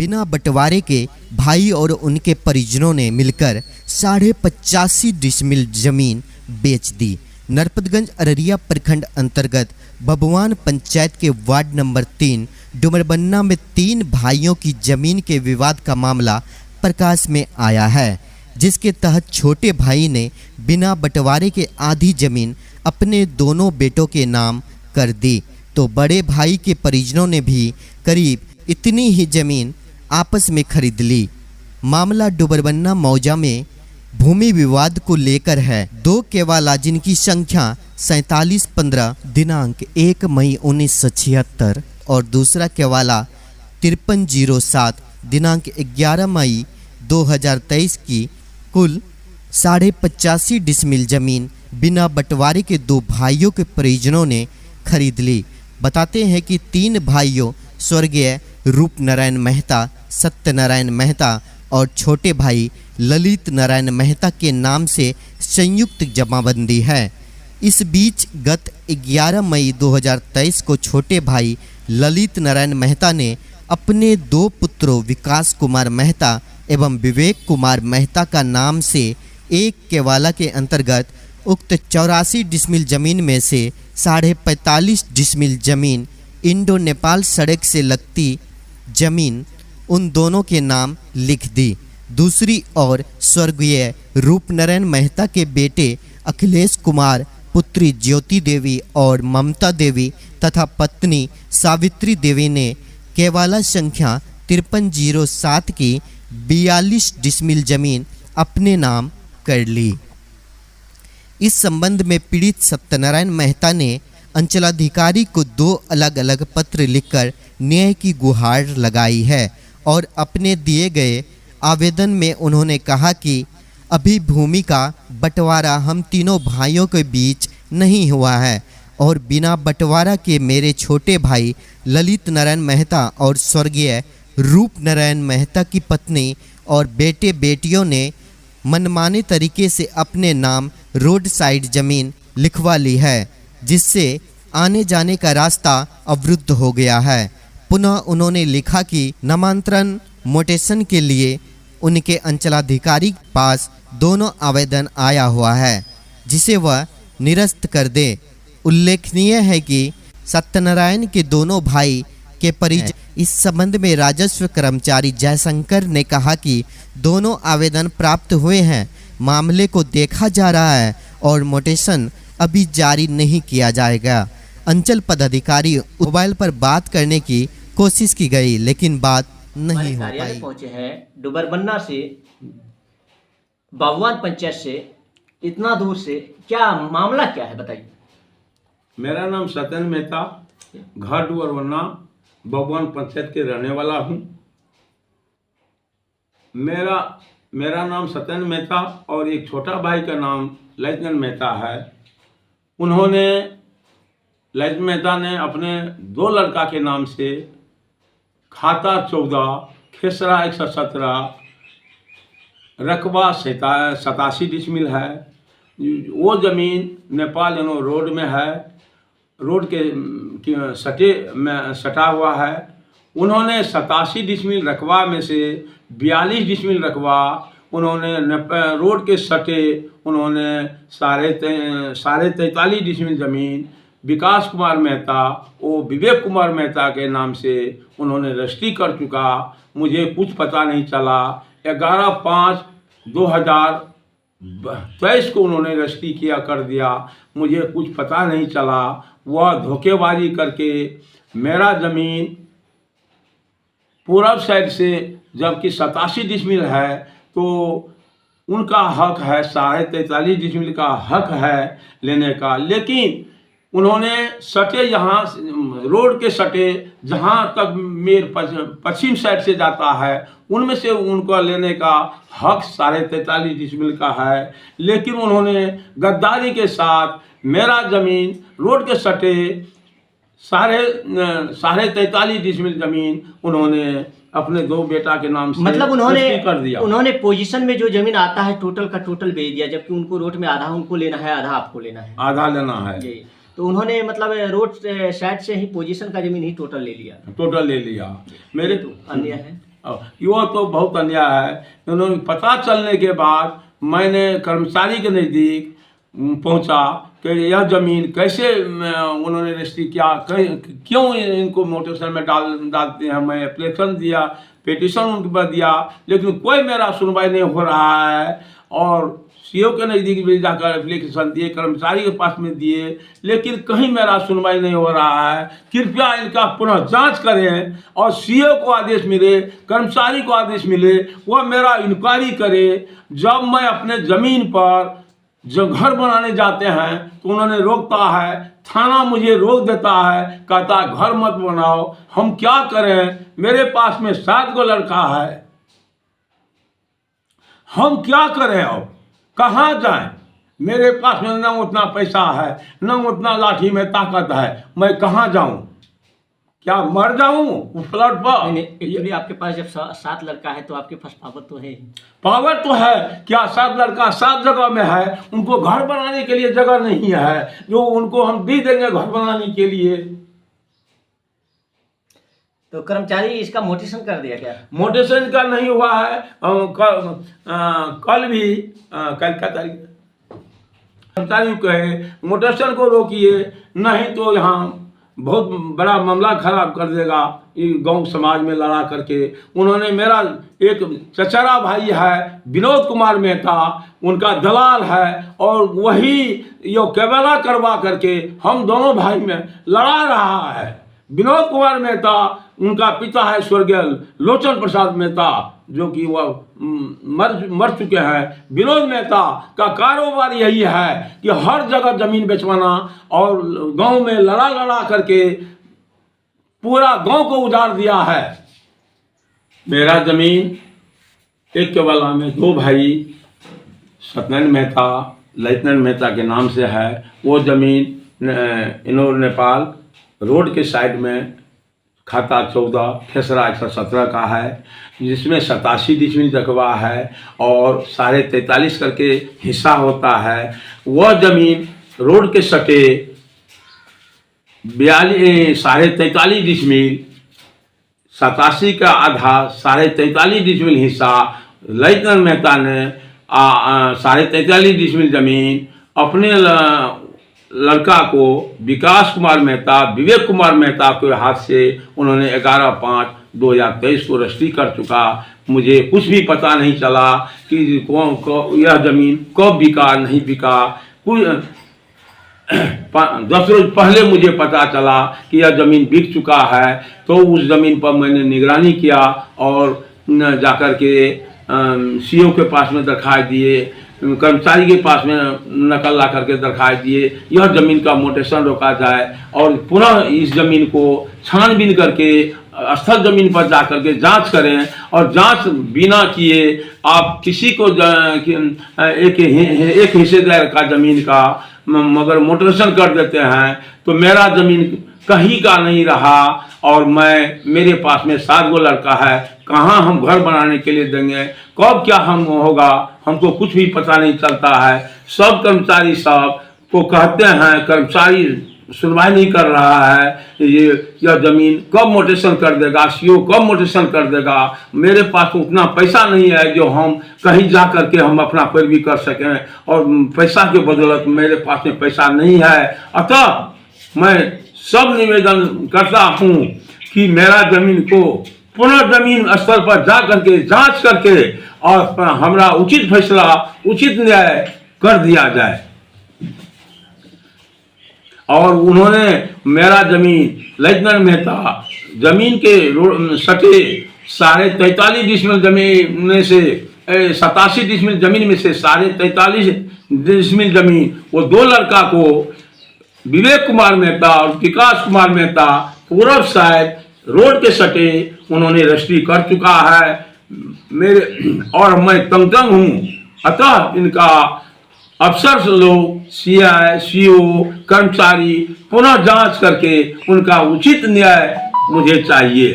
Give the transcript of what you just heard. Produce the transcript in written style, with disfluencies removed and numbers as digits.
बिना बंटवारे के भाई और उनके परिजनों ने मिलकर 85.5 डिसमिल जमीन बेच दी। नरपतगंज अररिया प्रखंड अंतर्गत बबुआन पंचायत के वार्ड नंबर 3 डुमरबन्ना में 3 भाइयों की जमीन के विवाद का मामला प्रकाश में आया है, जिसके तहत छोटे भाई ने बिना बंटवारे के आधी जमीन अपने दोनों बेटों के नाम कर दी, तो बड़े भाई के परिजनों ने भी करीब इतनी ही जमीन आपस में खरीद ली। मामला डुमरबन्ना मौजा में भूमि विवाद को लेकर है। 2 केवाला जिनकी संख्या 4715 दिनांक 1 मई 1976 और दूसरा केवाला 5307 दिनांक 11 मई 2023 की कुल 85.5 डिसमिल जमीन बिना बंटवारे के 2 भाइयों के परिजनों ने खरीद ली। बताते हैं कि 3 भाइयों स्वर्गीय रूप नारायण मेहता, सत्यनारायण मेहता और छोटे भाई ललित नारायण मेहता के नाम से संयुक्त जमाबंदी है। इस बीच गत 11 मई 2023 को छोटे भाई ललित नारायण मेहता ने अपने 2 पुत्रों विकास कुमार मेहता एवं विवेक कुमार मेहता का नाम से 1 केवाला के अंतर्गत उक्त 84 डिसमिल जमीन में से 45.5 डिसमिल जमीन इंडो नेपाल सड़क से लगती जमीन उन दोनों के नाम लिख दी। दूसरी ओर स्वर्गीय रूप नारायण मेहता के बेटे अखिलेश कुमार, पुत्री ज्योति देवी और ममता देवी तथा पत्नी सावित्री देवी ने केवाला संख्या 5307 की 42 डिसमिल जमीन अपने नाम कर ली। इस संबंध में पीड़ित सत्यनारायण मेहता ने अंचलाधिकारी को 2 अलग अलग पत्र लिखकर न्याय की गुहार लगाई है और अपने दिए गए आवेदन में उन्होंने कहा कि अभी भूमि का बंटवारा हम तीनों भाइयों के बीच नहीं हुआ है और बिना बंटवारा के मेरे छोटे भाई ललित नारायण मेहता और स्वर्गीय रूप नारायण मेहता की पत्नी और बेटे बेटियों ने मनमाने तरीके से अपने नाम रोड साइड जमीन लिखवा ली है, जिससे आने जाने का रास्ता अवरुद्ध हो गया है। पुनः उन्होंने लिखा कि नामांतरण मोटेशन के लिए उनके अंचलाधिकारी के पास दोनों आवेदन आया हुआ है, जिसे वह निरस्त कर दे। उल्लेखनीय है कि सत्यनारायण के दोनों भाई के परिजन इस संबंध में राजस्व कर्मचारी जयशंकर ने कहा कि दोनों आवेदन प्राप्त हुए हैं, मामले को देखा जा रहा है और मोटेशन अभी जारी नहीं किया जाएगा। अंचल पदाधिकारी मोबाइल पर बात करने की कोशिश की गई, लेकिन बात नहीं हो पाई। पहुंचे हैं डुमरबन्ना से, बबुआन पंचायत से, इतना दूर से, क्या मामला क्या है बताइए। मेरा नाम सत्यन मेहता, घर डुमरबन्ना बबुआन पंचायत के रहने वाला हूँ। मेरा नाम सत्यन मेहता और एक छोटा भाई का नाम ललित मेहता है। उन्होंने ललित मेहता ने अपने 2 लड़का के नाम से खाता 14, खेसरा 117, रकबा 87 डिसमिल है। वो ज़मीन नेपाल रोड में है, रोड के सटा हुआ है। उन्होंने 87 डिसमिल रकबा में से 42 डिसमिल रकबा उन्होंने रोड के सटे उन्होंने 43.5 डिसमिल ज़मीन विकास कुमार मेहता वो विवेक कुमार मेहता के नाम से उन्होंने रजिस्ट्री कर चुका। मुझे कुछ पता नहीं चला। 11/5/2023 को उन्होंने रजिस्ट्री कर दिया, मुझे कुछ पता नहीं चला। वह धोखेबाजी करके मेरा ज़मीन पूरब साइड से, जबकि 87 डिसमिल है, तो उनका हक है 43.5 डिसमिल का हक है लेने का। लेकिन उन्होंने सटे यहाँ रोड के सटे जहाँ तक मेर पश्चिम साइड से जाता है उनमें से उनको लेने का हक 43.5 डिसमिल का है। लेकिन उन्होंने गद्दारी के साथ मेरा ज़मीन रोड के सटे 43.5 डिसमिल ज़मीन उन्होंने अपने 2 बेटा के नाम से मतलब कर दिया। उन्होंने पोजीशन में जो जमीन आता है टोटल का टोटल बेच दिया, जबकि उनको रोड में आधा उनको लेना है, आधा आपको लेना है। आधा लेना है जी। तो उन्होंने मतलब रोड साइड से ही पोजीशन का जमीन ही टोटल ले लिया। मेरे तो अन्य है वो तो बहुत अन्याय है। उन्होंने पता चलने के बाद मैंने कर्मचारी के नज़दीक पहुंचा कि यह ज़मीन कैसे उन्होंने रजिस्ट्री किया, क्यों इनको मोटेशन में डालते हैं। मैं एप्लीकेशन दिया, पिटीशन उनके पास दिया, लेकिन कोई मेरा सुनवाई नहीं हो रहा है। और सीओ के नज़दीक भी जाकर एप्लीकेशन दिए, कर्मचारी के पास में दिए, लेकिन कहीं मेरा सुनवाई नहीं हो रहा है। कृपया इनका पुनः जांच करें और सीओ को आदेश मिले, कर्मचारी को आदेश मिले, वह मेरा इंक्वायरी करे। जब मैं अपने ज़मीन पर जब घर बनाने जाते हैं तो उन्होंने रोकता है, थाना मुझे रोक देता है, कहता है घर मत बनाओ। हम क्या करें, मेरे पास में 7 गो लड़का है, हम क्या करें, अब कहाँ जाएं। मेरे पास में न उतना पैसा है, न उतना लाठी में ताकत है, मैं कहाँ जाऊं, क्या मर जाऊं उस फ्लड पर। एक्चुअली आपके पास जब 7 लड़का है तो आपके पास पावर तो है, पावर तो है, क्या 7 लड़का 7 जगह में है, उनको घर बनाने के लिए जगह नहीं है जो उनको हम दे देंगे घर बनाने के लिए। तो कर्मचारी इसका मोटेशन कर दिया क्या? मोटेशन का नहीं हुआ है। कल भी कल का तारीख कर्मचारी कहे मोटेशन को रोकिए, नहीं तो यहाँ बहुत बड़ा मामला खराब कर देगा गांव समाज में लड़ा करके। उन्होंने मेरा एक चचेरा भाई है विनोद कुमार मेहता, उनका दलाल है, और वही यो केबला करवा करके हम दोनों भाई में लड़ा रहा है। विनोद कुमार मेहता, उनका पिता है स्वर्गीय लोचन प्रसाद मेहता, जो कि वह मर चुके हैं। विनोद मेहता का कारोबार यही है कि हर जगह ज़मीन बेचवाना और गांव में लड़ा करके पूरा गांव को उजाड़ दिया है। मेरा ज़मीन एक केवला में 2 भाई सत्यनारायण मेहता, ललितनारायण मेहता के नाम से है। वो ज़मीन इनोर नेपाल रोड के साइड में खाता 14 खेसरा 117 का है, जिसमें 87 डिसमिल रकबा है और 43.5 करके हिस्सा होता है। वह ज़मीन रोड के सटे 43.5 डिसमिल, 87 का आधा 43.5 डिसमिल हिस्सा ललितनारायण मेहता ने 43.5 डिसमिल ज़मीन अपने लड़का को विकास कुमार मेहता, विवेक कुमार मेहता के हाथ से उन्होंने 11/5/2023 को रजिस्ट्री कर चुका। मुझे कुछ भी पता नहीं चला कि यह ज़मीन कब बिका नहीं बिका। कुछ 10 रोज पहले मुझे पता चला कि यह ज़मीन बिक चुका है, तो उस ज़मीन पर मैंने निगरानी किया और जाकर के सीओ के पास में दरखास्त दिए, कर्मचारी के पास में नकल ला करके दरखास्त दिए, यह ज़मीन का मोटेशन रोका जाए और पुनः इस ज़मीन को छानबीन करके स्थल ज़मीन पर जा करके जांच करें। और जांच बिना किए आप किसी को एक हिस्सेदार का ज़मीन का मगर मोटेशन कर देते हैं तो मेरा ज़मीन कहीं का नहीं रहा। और मेरे पास में 7 गो लड़का है, कहाँ हम घर बनाने के लिए देंगे, कब क्या हम होगा, हमको कुछ भी पता नहीं चलता है। सब कर्मचारी साहब को कहते हैं, कर्मचारी सुनवाई नहीं कर रहा है, यह ज़मीन कब मोटेशन कर देगा, सीओ कब मोटेशन कर देगा। मेरे पास उतना पैसा नहीं है जो हम कहीं जा करके हम अपना पैरवी कर सकें, और पैसा के बदौलत मेरे पास में पैसा नहीं है। अतः मैं सब निवेदन करता हूँ कि मेरा ज़मीन को पुनः ज़मीन स्तर पर जा करके जांच करके और हमारा उचित फैसला, उचित न्याय कर दिया जाए। और उन्होंने मेरा ज़मीन ललितनारायण मेहता ज़मीन के सटे 43.5 डिसमिल ज़मीन में से 87 डिसमिल ज़मीन में से 43.5 डिसमिल ज़मीन वो 2 लड़का को विवेक कुमार मेहता और विकास कुमार मेहता पूर्व साइड रोड के सटे उन्होंने रजिस्ट्री कर चुका है मेरे, और मैं तंग हूँ। अतः इनका अफसर लोग, सीआई, सीओ, कर्मचारी पुनः जांच करके उनका उचित न्याय मुझे चाहिए।